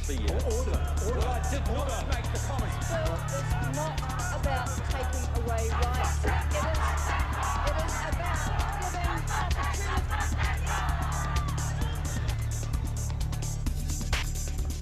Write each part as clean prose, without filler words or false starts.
See you. Order. Well, I did not make the comments. Bill is not about taking away rights. It is about giving opportunity.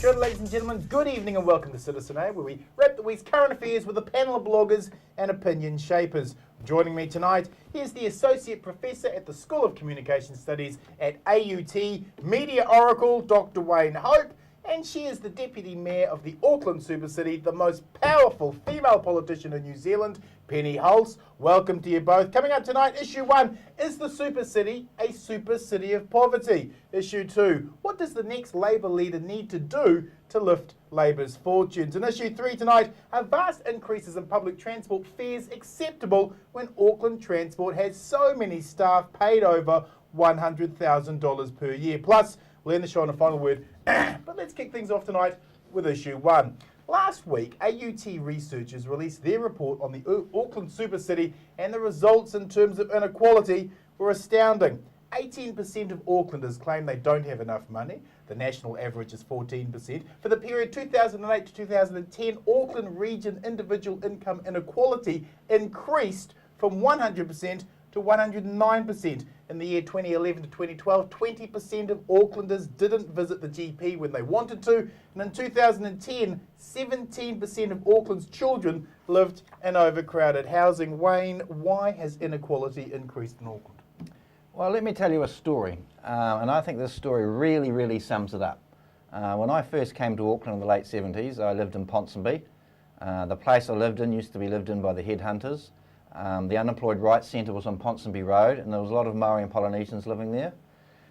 Good, ladies and gentlemen, good evening and welcome to Citizen A, where we wrap the week's current affairs with a panel of bloggers and opinion shapers. Joining me tonight, here's the Associate Professor at the School of Communication Studies at AUT, Media Oracle, Dr. Wayne Hope, and she is the Deputy Mayor of the Auckland Super City, the most powerful female politician in New Zealand, Penny Hulse. Welcome to you both. Coming up tonight, Issue 1, is the Super City a super city of poverty? Issue 2, what does the next Labour leader need to do to lift Labour's fortunes? And Issue 3 tonight, are vast increases in public transport fares acceptable when Auckland Transport has so many staff paid over $100,000 per year? Plus, we'll end the show on a final word, but let's kick things off tonight with Issue 1. Last week, AUT researchers released their report on the Auckland Super City, and the results in terms of inequality were astounding. 18% of Aucklanders claim they don't have enough money. The national average is 14%. For the period 2008 to 2010, Auckland region individual income inequality increased from 100% to 109%. In the year 2011 to 2012, 20% of Aucklanders didn't visit the GP when they wanted to. And in 2010, 17% of Auckland's children lived in overcrowded housing. Wayne, why has inequality increased in Auckland? Well, let me tell you a story, and I think this story really sums it up. When I first came to Auckland in the late 70s, I lived in Ponsonby. The place I lived in used to be lived in by the headhunters. The Unemployed Rights Centre was on Ponsonby Road, and there was a lot of Maori and Polynesians living there.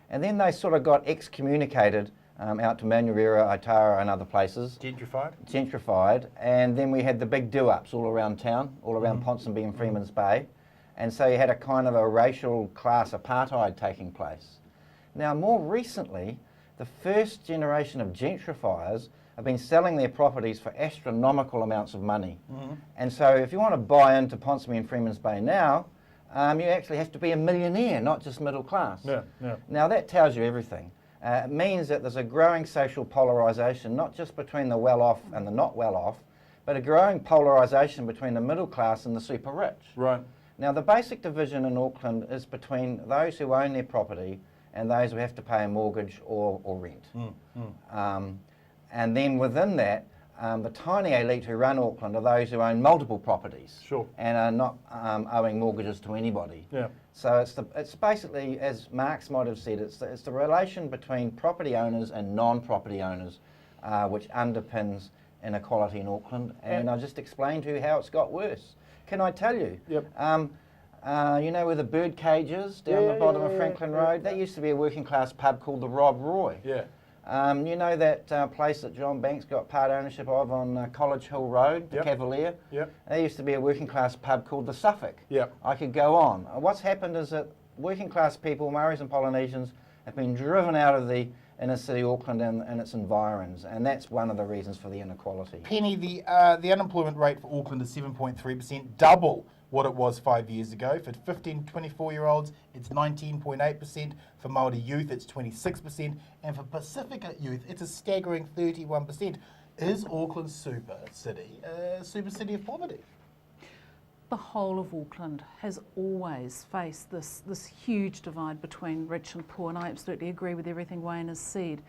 And then they sort of got excommunicated out to Manureira, Aitara and other places. Gentrified. And then we had the big do-ups all around town, all around Ponsonby and Freeman's Bay. And so you had a kind of a racial class apartheid taking place. Now, more recently, the first generation of gentrifiers have been selling their properties for astronomical amounts of money. And so if you want to buy into Ponsonby and Freeman's Bay now, you actually have to be a millionaire, not just middle class. Now that tells you everything. It means that there's a growing social polarisation, not just between the well-off and the not well-off, but a growing polarisation between the middle class and the super rich. Right. Now the basic division in Auckland is between those who own their property and those who have to pay a mortgage or rent. And then within that, the tiny elite who run Auckland are those who own multiple properties and are not owing mortgages to anybody. So it's basically, as Marx might have said, it's the relation between property owners and non-property owners which underpins inequality in Auckland. And I'll just explain to you how it's got worse. Can I tell you? You know where the bird cage is down the bottom of Franklin Road? That used to be a working class pub called the Rob Roy. You know that place that John Banks got part ownership of on College Hill Road, the Cavalier? There used to be a working class pub called the Suffolk. I could go on. What's happened is that working class people, Maoris and Polynesians, have been driven out of the inner city Auckland and its environs, and that's one of the reasons for the inequality. Penny, the unemployment rate for Auckland is 7.3%, double what it was 5 years ago. For 15 to 24-year-olds, it's 19.8%. For Māori youth, it's 26%. And for Pacifica youth, it's a staggering 31%. Is Auckland super city a super city of poverty? The whole of Auckland has always faced this huge divide between rich and poor, and I absolutely agree with everything Wayne has said.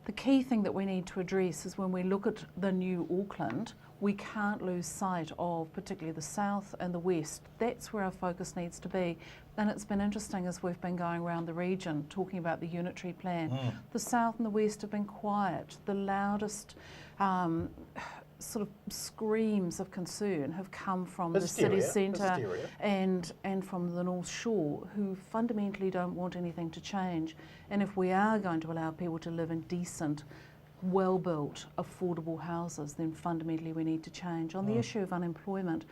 The key thing that we need to address is when we look at the new Auckland, we can't lose sight of particularly the south and the west. That's where our focus needs to be. And it's been interesting as we've been going around the region talking about the unitary plan. The south and the west have been quiet. The loudest sort of screams of concern have come from the city centre and from the North Shore, who fundamentally don't want anything to change. And if we are going to allow people to live in decent, well-built, affordable houses, then fundamentally we need to change. On the issue of unemployment,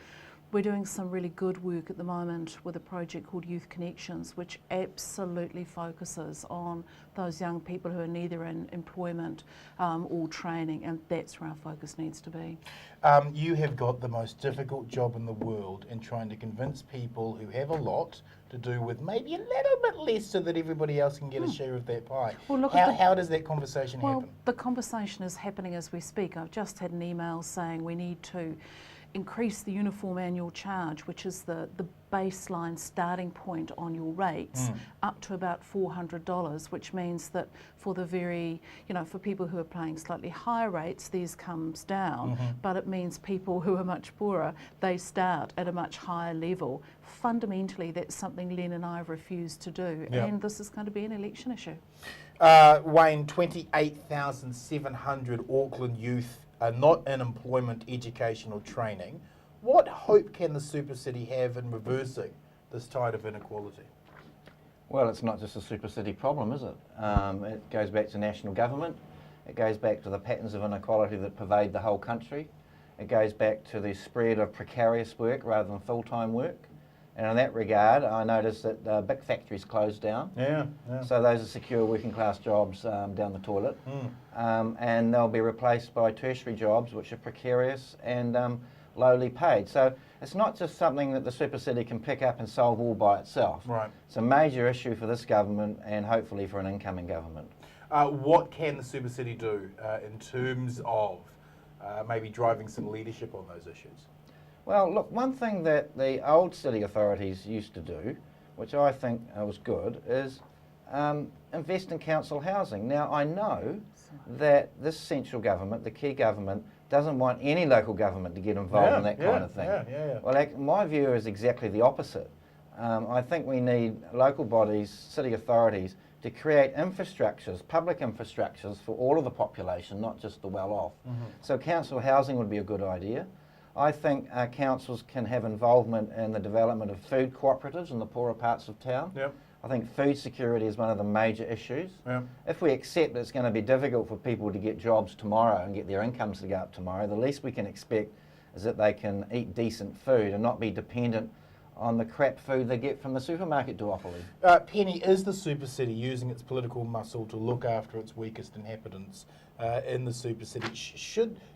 we're doing some really good work at the moment with a project called Youth Connections, which absolutely focuses on those young people who are neither in employment or training, and that's where our focus needs to be. You have got the most difficult job in the world in trying to convince people who have a lot to to do with maybe a little bit less so that everybody else can get a share of that pie. Well, look how, at how does that conversation Well, happen? the conversation is happening as we speak. I've just had an email saying we need to increase the uniform annual charge, which is the baseline starting point on your rates, up to about $400, which means that for the very, for people who are paying slightly higher rates, these comes down, but it means people who are much poorer, they start at a much higher level. Fundamentally, that's something Len and I have refused to do, and this is going to be an election issue. Wayne, 28,700 Auckland youth are not in employment, education or training. What hope can the super city have in reversing this tide of inequality? Well, it's not just a super city problem, is it? It goes back to national government. It goes back to the patterns of inequality that pervade the whole country. It goes back to the spread of precarious work rather than full-time work. And in that regard, I noticed that big factories closed down. Yeah. So those are secure working class jobs down the toilet. And they'll be replaced by tertiary jobs which are precarious and lowly paid. So it's not just something that the super city can pick up and solve all by itself. Right. It's a major issue for this government and hopefully for an incoming government. What can the super city do in terms of maybe driving some leadership on those issues? Well, look, one thing that the old city authorities used to do, which I think was good, is invest in council housing. Now, I know that this central government, the key government, doesn't want any local government to get involved in that kind of thing. Well, my view is exactly the opposite. I think we need local bodies, city authorities, to create infrastructures, public infrastructures for all of the population, not just the well-off. So council housing would be a good idea. I think councils can have involvement in the development of food cooperatives in the poorer parts of town. I think food security is one of the major issues. If we accept that it's going to be difficult for people to get jobs tomorrow and get their incomes to go up tomorrow, the least we can expect is that they can eat decent food and not be dependent on the crap food they get from the supermarket duopoly. Penny, is the super city using its political muscle to look after its weakest inhabitants in the super city?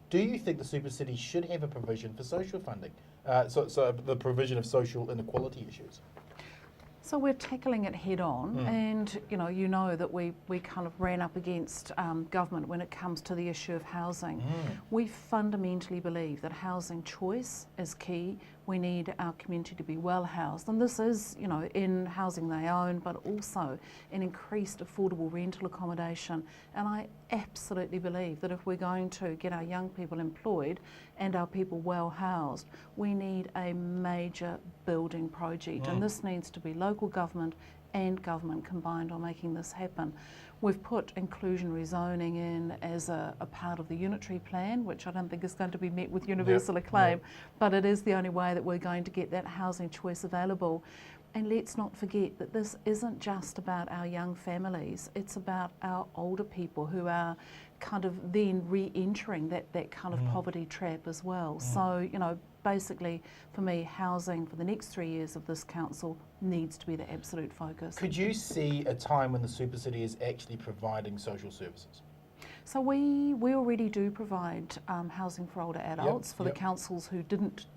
Do you think the super city should have a provision for social funding? So the provision of social inequality issues? So we're tackling it head on, and you know that we kind of ran up against government when it comes to the issue of housing. We fundamentally believe that housing choice is key. We need our community to be well housed, and this is, in housing they own, but also in increased affordable rental accommodation. And I absolutely believe that if we're going to get our young people employed and our people well housed, we need a major building project, and this needs to be local government and government combined on making this happen. We've put inclusionary zoning in as a part of the unitary plan, which I don't think is going to be met with universal acclaim, but it is the only way that we're going to get that housing choice available. And let's not forget that this isn't just about our young families, it's about our older people who are kind of then re-entering that kind of poverty trap as well. So, basically, for me, housing for the next 3 years of this council needs to be the absolute focus. Could you see a time when the super city is actually providing social services? So we already do provide housing for older adults for the councils who didn't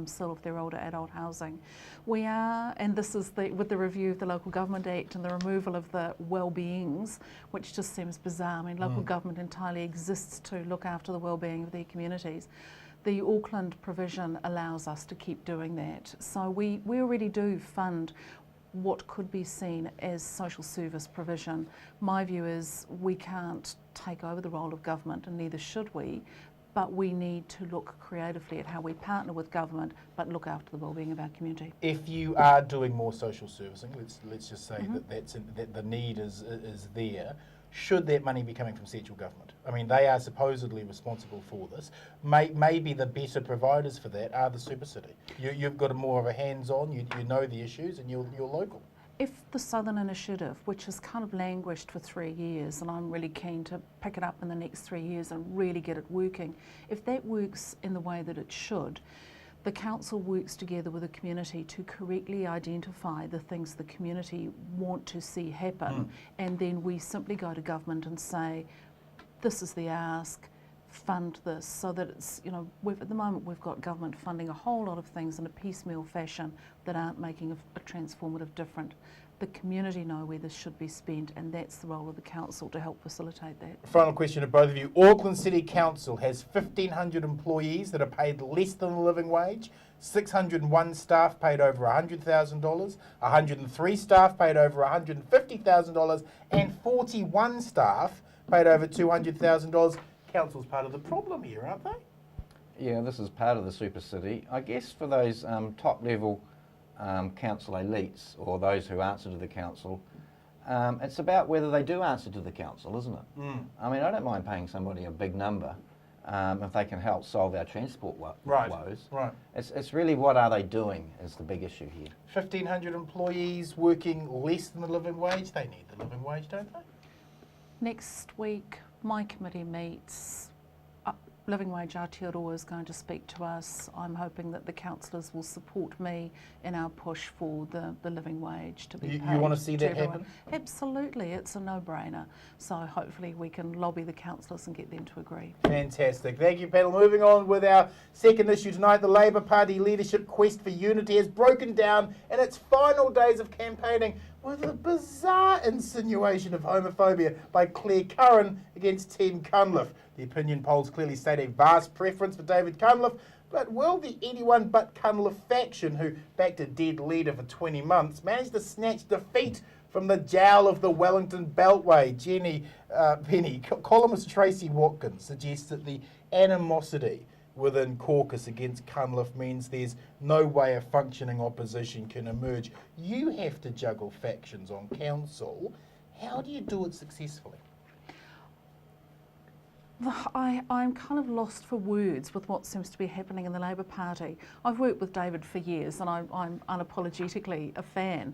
sell off their older adult housing. We are, and this is with the review of the Local Government Act and the removal of the well-beings, which just seems bizarre. I mean, local government entirely exists to look after the well-being of their communities. The Auckland provision allows us to keep doing that. So we already do fund what could be seen as social service provision. My view is we can't take over the role of government, and neither should we, but we need to look creatively at how we partner with government but look after the well-being of our community. If you are doing more social servicing, let's just say that the need is there, should that money be coming from central government? I mean, they are supposedly responsible for this. Maybe the better providers for that are the super city. You've got more of a hands-on, you know the issues, and you're local. If the Southern Initiative, which has kind of languished for 3 years, and I'm really keen to pick it up in the next 3 years and really get it working, if that works in the way that it should, the council works together with the community to correctly identify the things the community want to see happen, and then we simply go to government and say, this is the ask, fund this so that it's, you know, at the moment we've got government funding a whole lot of things in a piecemeal fashion that aren't making a transformative difference. The community know where this should be spent, and that's the role of the council to help facilitate that. Final question to both of you. Auckland City Council has 1,500 employees that are paid less than the living wage, 601 staff paid over $100,000, 103 staff paid over $150,000, and 41 staff paid over $200,000. Council's part of the problem here, aren't they? Yeah, this is part of the super city. I guess for those top level council elites, or those who answer to the council, it's about whether they do answer to the council, isn't it? I mean, I don't mind paying somebody a big number if they can help solve our transport woes. Right. It's really what are they doing is the big issue here. 1,500 employees working less than the living wage. They need the living wage, don't they? Next week, my committee meets. Living Wage Aotearoa is going to speak to us. I'm hoping that the councillors will support me in our push for the living wage to be paid. You want to see that everyone. happen? Absolutely, it's a no-brainer. So hopefully we can lobby the councillors and get them to agree. Fantastic. Thank you, panel. Moving on with our second issue tonight, the Labour Party leadership quest for unity has broken down in its final days of campaigning with a bizarre insinuation of homophobia by Claire Curran against Team Cunliffe. The opinion polls clearly state a vast preference for David Cunliffe, but will the anyone but Cunliffe faction, who backed a dead leader for 20 months, manage to snatch defeat from the jowl of the Wellington Beltway? Penny, columnist Tracy Watkins suggests that the animosity within caucus against Cunliffe means there's no way a functioning opposition can emerge. You have to juggle factions on council. How do you do it successfully? I'm kind of lost for words with what seems to be happening in the Labour Party. I've worked with David for years and I'm unapologetically a fan.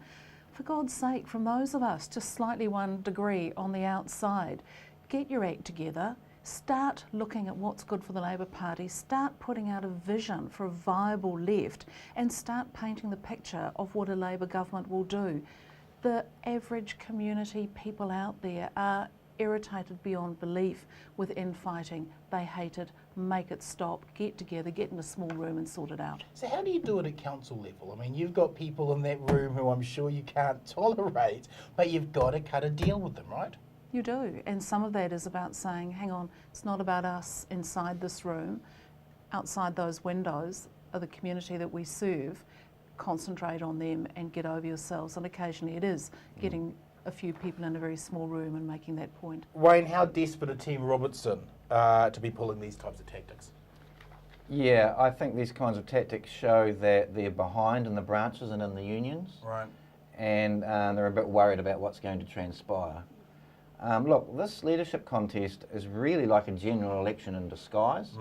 For God's sake, from those of us just slightly 1 degree on the outside, get your act together, start looking at what's good for the Labour Party, start putting out a vision for a viable left, and start painting the picture of what a Labour government will do. The average community people out there are irritated beyond belief with infighting. They hate it. Make it stop. Get together, get in a small room and sort it out. So how do you do it at council level? I mean, you've got people in that room who I'm sure you can't tolerate, but you've got to cut a deal with them, right? You do, and some of that is about saying, hang on, it's not about us inside this room. Outside those windows are the community that we serve. Concentrate on them and get over yourselves. And occasionally it is getting a few people in a very small room and making that point. Wayne, how desperate are Team Robertson to be pulling these types of tactics? Yeah, I think these kinds of tactics show that they're behind in the branches and in the unions. Right. And they're a bit worried about what's going to transpire. Look, this leadership contest is really like a general election in disguise,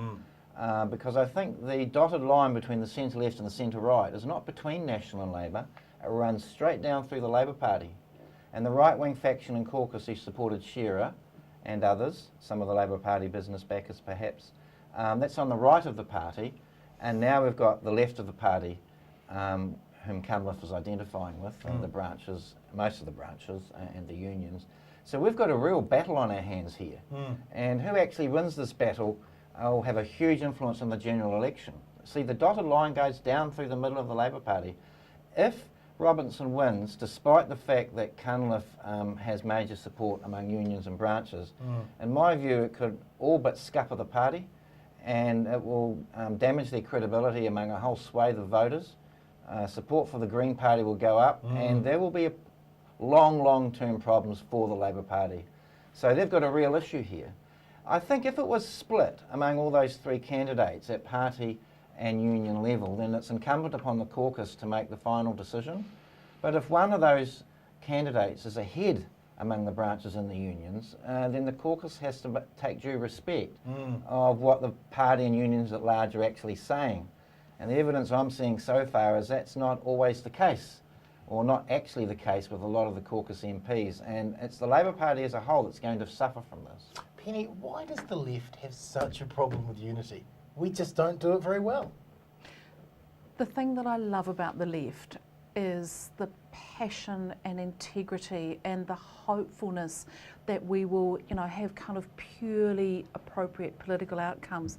because I think the dotted line between the centre left and the centre right is not between National and Labour. It runs straight down through the Labour Party. And the right-wing faction in caucus who supported Shearer and others, some of the Labour Party business backers perhaps, that's on the right of the party. And now we've got the left of the party, whom Cunliffe is identifying with, the branches, most of the branches and the unions. So we've got a real battle on our hands here. And who actually wins this battle will have a huge influence on the general election. See, the dotted line goes down through the middle of the Labour Party. If Robinson wins, despite the fact that Cunliffe has major support among unions and branches, in my view it could all but scupper the party, and it will damage their credibility among a whole swathe of voters. Support for the Green Party will go up, and there will be long-term problems for the Labour Party. So they've got a real issue here. I think if it was split among all those 3 candidates at party and union level, then it's incumbent upon the caucus to make the final decision. But if one of those candidates is ahead among the branches and the unions, then the caucus has to take due respect of what the party and unions at large are actually saying. And the evidence I'm seeing so far is that's not always the case, or not actually the case with a lot of the caucus MPs. And it's the Labour Party as a whole that's going to suffer from this. Penny, why does the left have such a problem with unity? We just don't do it very well. The thing that I love about the left is the passion and integrity and the hopefulness that we will, have kind of purely appropriate political outcomes.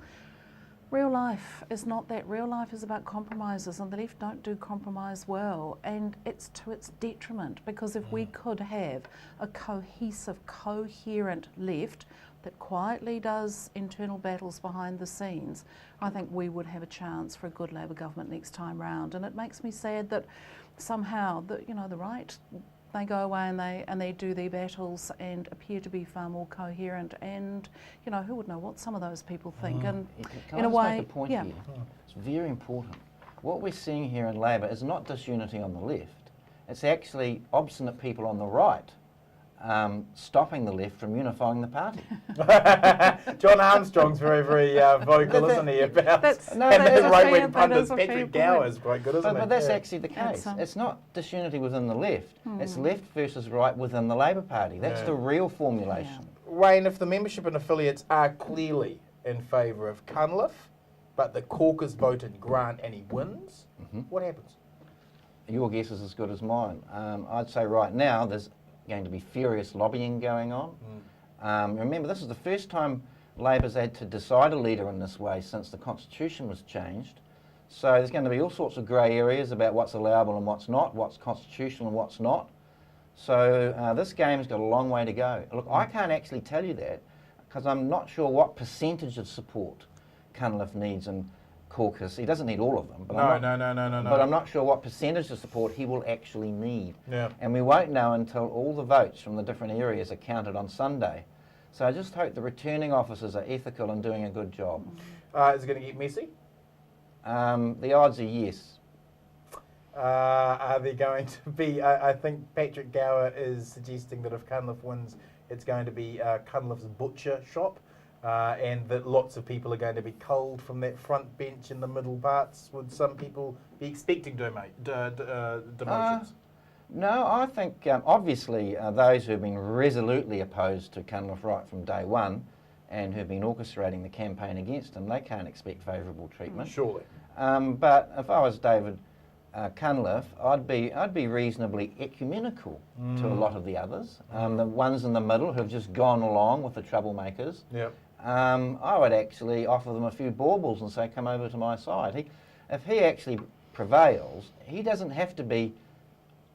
Real life is not that. Real life is about compromises, and the left don't do compromise well, and it's to its detriment, because if we could have a cohesive, coherent left that quietly does internal battles behind the scenes, I think we would have a chance for a good Labour government next time round. And it makes me sad that somehow the right, they go away and they do their battles and appear to be far more coherent, and who would know what some of those people think. And Can in I a just way, make a point yeah, here? It's very important. What we're seeing here in Labour is not disunity on the left. It's actually obstinate people on the right stopping the left from unifying the party. John Armstrong's very, very vocal, isn't he, about No, and that is the a right-wing fair- that pundits. is a fair Patrick point. Gower is quite good, isn't he? But that's Yeah. actually the case. That's, It's not disunity within the left. It's left versus right within the Labour Party. That's the real formulation. Wayne, if the membership and affiliates are clearly in favour of Cunliffe, but the caucus vote in Grant and he wins, what happens? Your guess is as good as mine. I'd say right now there's going to be furious lobbying going on. Remember, this is the first time Labor's had to decide a leader in this way since the Constitution was changed. So there's going to be all sorts of grey areas about what's allowable and what's not, what's constitutional and what's not. So this game's got a long way to go. Look, I can't actually tell you that because I'm not sure what percentage of support Cunliffe needs in caucus. He doesn't need all of them. But No. But I'm not sure what percentage of support he will actually need. Yeah. And we won't know until all the votes from the different areas are counted on Sunday. So I just hope the returning officers are ethical and doing a good job. Is it going to get messy? The odds are yes. Are they going to be... I think Patrick Gower is suggesting that if Cunliffe wins, it's going to be Cunliffe's butcher shop, and that lots of people are going to be culled from that front bench in the middle parts. Would some people be expecting demotions? No, I think obviously those who have been resolutely opposed to Cunliffe right from day one and who've been orchestrating the campaign against him, they can't expect favourable treatment. Surely. But if I was David Cunliffe, I'd be reasonably ecumenical to a lot of the others. The ones in the middle who have just gone along with the troublemakers. Yep. I would actually offer them a few baubles and say, come over to my side. If he actually prevails, he doesn't have to be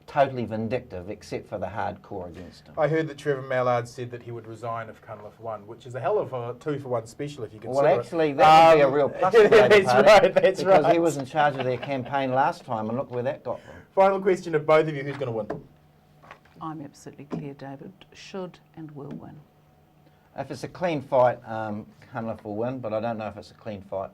totally vindictive except for the hardcore against him. I heard that Trevor Mallard said that he would resign if Cunliffe won, which is a hell of a 2-for-1 special if you consider Well, actually, that would be a real plus for the Labour That's Party, right, that's because right. he was in charge of their campaign last time, and look where that got them. Final question of both of you, who's going to win? I'm absolutely clear David should and will win. If it's a clean fight, Cunliffe will win, but I don't know if it's a clean fight.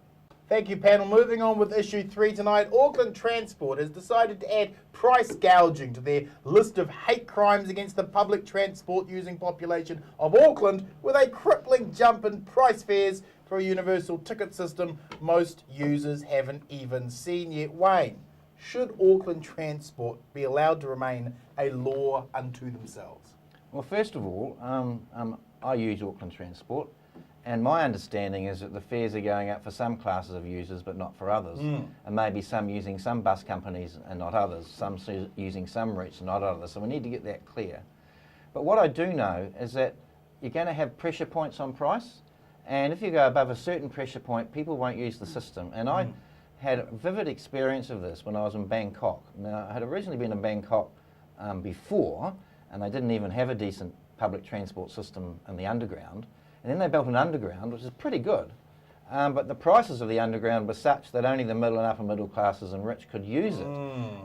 Thank you, panel. Moving on with issue 3 tonight, Auckland Transport has decided to add price gouging to their list of hate crimes against the public transport using population of Auckland, with a crippling jump in price fares for a universal ticket system most users haven't even seen yet. Wayne, should Auckland Transport be allowed to remain a law unto themselves? Well, first of all, I use Auckland Transport, and my understanding is that the fares are going up for some classes of users but not for others, and maybe some using some bus companies and not others, some using some routes and not others, so we need to get that clear. But what I do know is that you're going to have pressure points on price, and if you go above a certain pressure point, people won't use the system. And I had a vivid experience of this when I was in Bangkok. Now, I had originally been in Bangkok before, and they didn't even have a decent public transport system in the underground. And then they built an underground, which is pretty good. But the prices of the underground were such that only the middle and upper middle classes and rich could use it.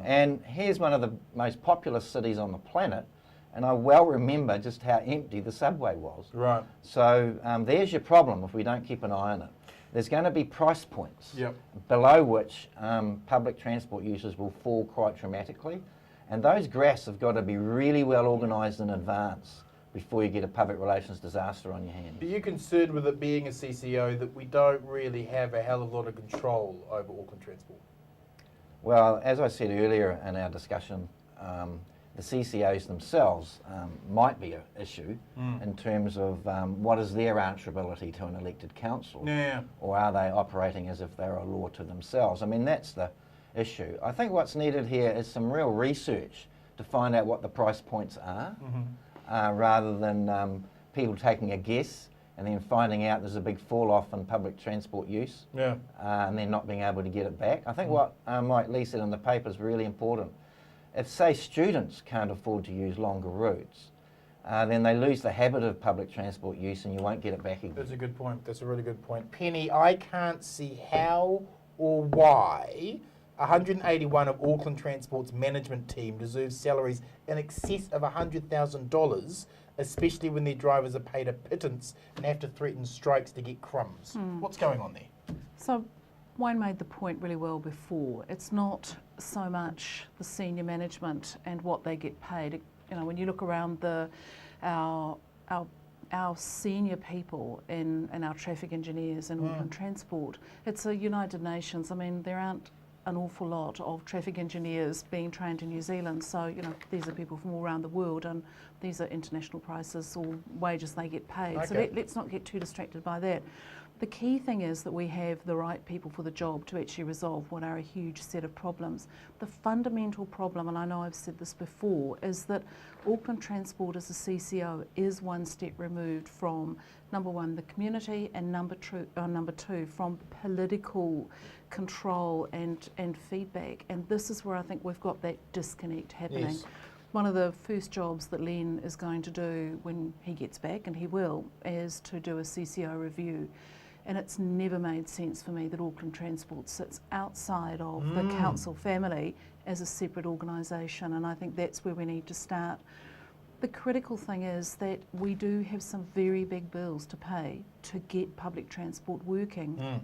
And here's one of the most populous cities on the planet, and I well remember just how empty the subway was. Right. So there's your problem if we don't keep an eye on it. There's going to be price points below which public transport users will fall quite dramatically. And those graphs have got to be really well organised in advance before you get a public relations disaster on your hands. Are you concerned with it being a CCO that we don't really have a hell of a lot of control over Auckland Transport? Well, as I said earlier in our discussion, the CCOs themselves might be an issue in terms of what is their answerability to an elected council, or are they operating as if they're a law to themselves? I mean, that's the issue. I think what's needed here is some real research to find out what the price points are, rather than people taking a guess and then finding out there's a big fall off in public transport use, and then not being able to get it back. I think what Mike Lee said in the paper is really important. If, say, students can't afford to use longer routes, then they lose the habit of public transport use and you won't get it back again. That's a good point. That's a really good point. Penny, I can't see how or why 181 of Auckland Transport's management team deserves salaries in excess of $100,000, especially when their drivers are paid a pittance and have to threaten strikes to get crumbs. What's going on there? So Wayne made the point really well before. It's not so much the senior management and what they get paid. You know, when you look around our senior people in our traffic engineers in Auckland Transport, it's a United Nations. I mean, there aren't an awful lot of traffic engineers being trained in New Zealand, so you know these are people from all around the world, and these are international prices or wages they get paid. Okay. So let's not get too distracted by that. The key thing is that we have the right people for the job to actually resolve what are a huge set of problems. The fundamental problem, and I know I've said this before, is that Auckland Transport as a CCO is one step removed from, number one, the community, and number two, from political control and feedback. And this is where I think we've got that disconnect happening. Yes. One of the first jobs that Len is going to do when he gets back, and he will, is to do a CCO review. And it's never made sense for me that Auckland Transport sits outside of the council family as a separate organisation, and I think that's where we need to start. The critical thing is that we do have some very big bills to pay to get public transport working,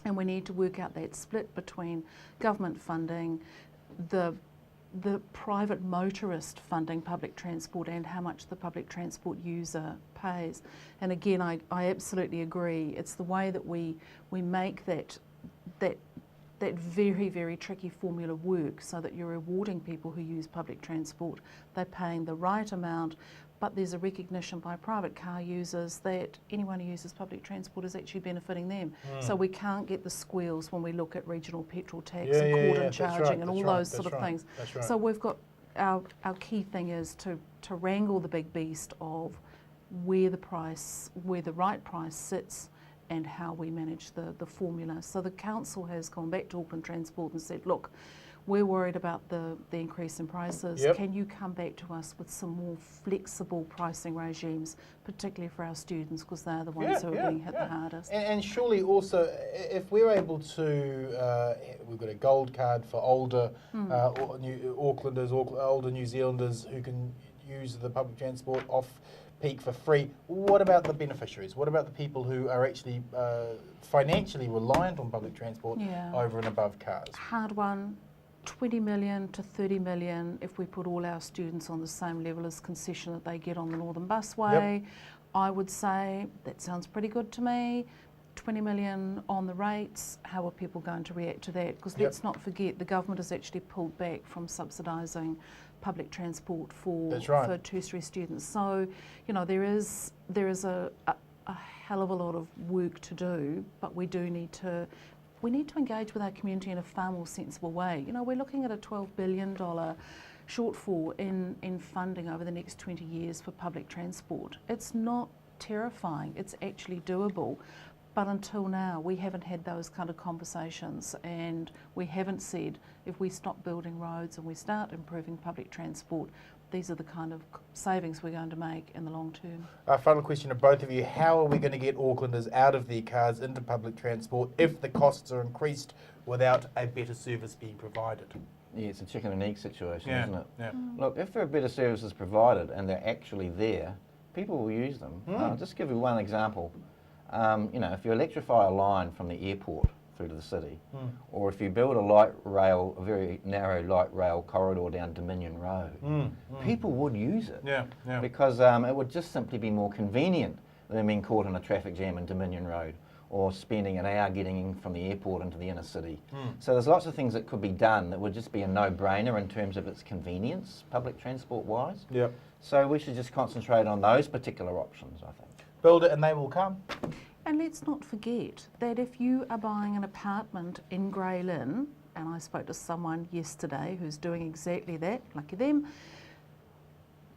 and we need to work out that split between government funding, the private motorist funding public transport, and how much the public transport user pays. And again, I absolutely agree. It's the way that we make that very, very tricky formula work so that you're rewarding people who use public transport. They're paying the right amount, but there's a recognition by private car users that anyone who uses public transport is actually benefiting them. So we can't get the squeals when we look at regional petrol tax and cordon charging and all those sort of things. That's right. So we've got our key thing is to wrangle the big beast of where the right price sits and how we manage the formula. So the council has gone back to Auckland Transport and said, look, we're worried about the increase in prices. Yep. Can you come back to us with some more flexible pricing regimes, particularly for our students, because they're the ones who are being hit the hardest. And surely also, if we're able to, we've got a gold card for older Aucklanders, older New Zealanders who can use the public transport off peak for free. What about the beneficiaries? What about the people who are actually financially reliant on public transport over and above cars? Hard one. 20 million to 30 million if we put all our students on the same level as concession that they get on the Northern Busway. I would say that sounds pretty good to me. 20 million on the rates, how are people going to react to that? Because let's not forget, the government has actually pulled back from subsidising public transport for tertiary students. So, you know, there is a hell of a lot of work to do, but we need to engage with our community in a far more sensible way. You know, we're looking at a $12 billion shortfall in funding over the next 20 years for public transport. It's not terrifying, it's actually doable. But until now, we haven't had those kind of conversations, and we haven't said if we stop building roads and we start improving public transport, these are the kind of savings we're going to make in the long term. Final question to both of you. How are we going to get Aucklanders out of their cars into public transport if the costs are increased without a better service being provided? Yeah, it's a chicken and egg situation, isn't it? Yeah. Look, if there are better services provided and they're actually there, people will use them. I'll just give you one example. You know, if you electrify a line from the airport through to the city, or if you build a very narrow light rail corridor down Dominion Road, people would use it because it would just simply be more convenient than being caught in a traffic jam in Dominion Road or spending an hour getting in from the airport into the inner city. So there's lots of things that could be done that would just be a no-brainer in terms of its convenience, public transport-wise. So we should just concentrate on those particular options, I think. Build it and they will come. And let's not forget that if you are buying an apartment in Grey Lynn and I spoke to someone yesterday who's doing exactly that, lucky them.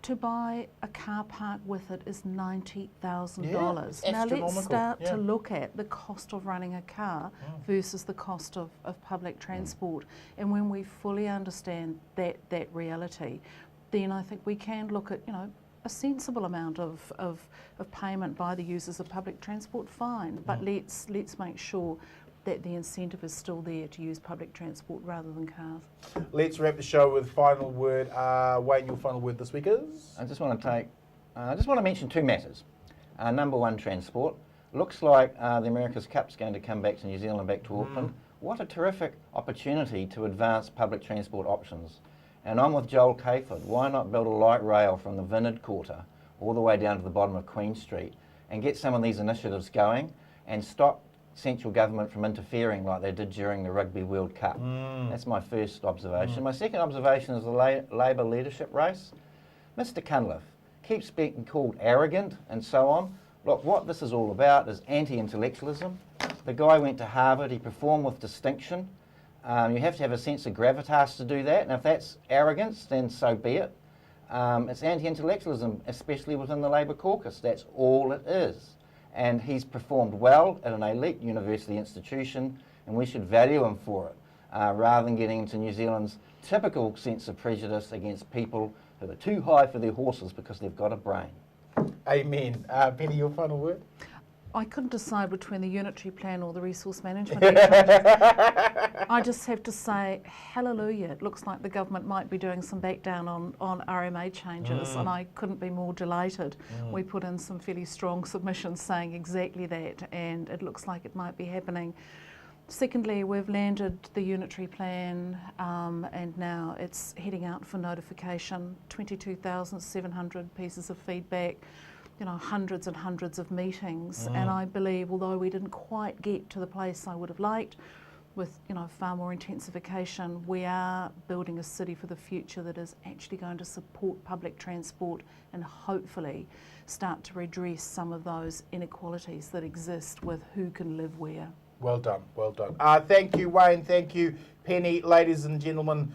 To buy a car park with it is $90,000. Yeah, Now let's astronomical, start yeah. to look at the cost of running a car versus the cost of public transport. And when we fully understand that reality, then I think we can look at, a sensible amount of payment by the users of public transport, fine. But let's make sure that the incentive is still there to use public transport rather than cars. Let's wrap the show with final word. Wayne, your final word this week is? I just want to mention two matters. Number one, transport. Looks like the America's Cup's going to come back to New Zealand, back to Auckland. What a terrific opportunity to advance public transport options. And I'm with Joel Cayford. Why not build a light rail from the Vineyard Quarter all the way down to the bottom of Queen Street and get some of these initiatives going and stop central government from interfering like they did during the Rugby World Cup. That's my first observation. My second observation is the Labour leadership race. Mr Cunliffe keeps being called arrogant and so on. Look, what this is all about is anti-intellectualism. The guy went to Harvard, he performed with distinction. You have to have a sense of gravitas to do that, and if that's arrogance, then so be it. It's anti-intellectualism, especially within the Labour caucus. That's all it is. And he's performed well at an elite university institution, and we should value him for it, rather than getting into New Zealand's typical sense of prejudice against people who are too high for their horses because they've got a brain. Amen. Penny, your final word? I couldn't decide between the unitary plan or the resource management action. I just have to say, hallelujah. It looks like the government might be doing some back down on RMA changes, and I couldn't be more delighted. We put in some fairly strong submissions saying exactly that, and it looks like it might be happening. Secondly, we've landed the unitary plan, and now it's heading out for notification. 22,700 pieces of feedback. Hundreds and hundreds of meetings, and I believe, although we didn't quite get to the place I would have liked, with far more intensification, we are building a city for the future that is actually going to support public transport and hopefully start to redress some of those inequalities that exist with who can live where. Well done, well done. Thank you, Wayne. Thank you, Penny. Ladies and gentlemen,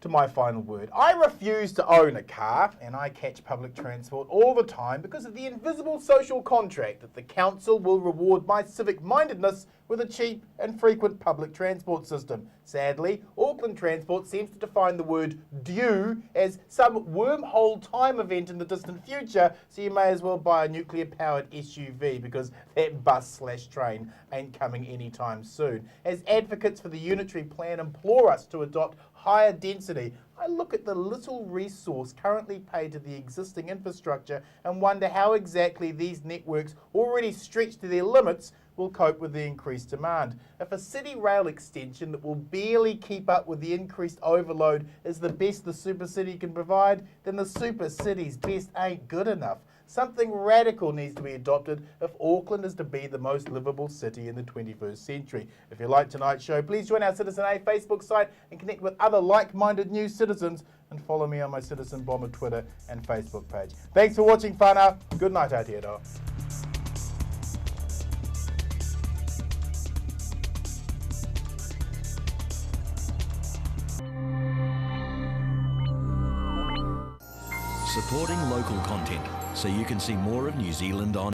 to my final word. I refuse to own a car, and I catch public transport all the time because of the invisible social contract that the council will reward my civic-mindedness with a cheap and frequent public transport system. Sadly, Auckland Transport seems to define the word due as some wormhole time event in the distant future, so you may as well buy a nuclear-powered SUV because that bus/train ain't coming anytime soon. As advocates for the unitary plan implore us to adopt higher density, I look at the little resource currently paid to the existing infrastructure and wonder how exactly these networks, already stretched to their limits, will cope with the increased demand. If a city rail extension that will barely keep up with the increased overload is the best the super city can provide, then the super city's best ain't good enough. Something radical needs to be adopted if Auckland is to be the most livable city in the 21st century. If you like tonight's show, please join our Citizen A Facebook site and connect with other like-minded new citizens, and follow me on my Citizen Bomber Twitter and Facebook page. Thanks for watching, whānau. Good night, Aotearoa. Supporting local content so you can see more of New Zealand on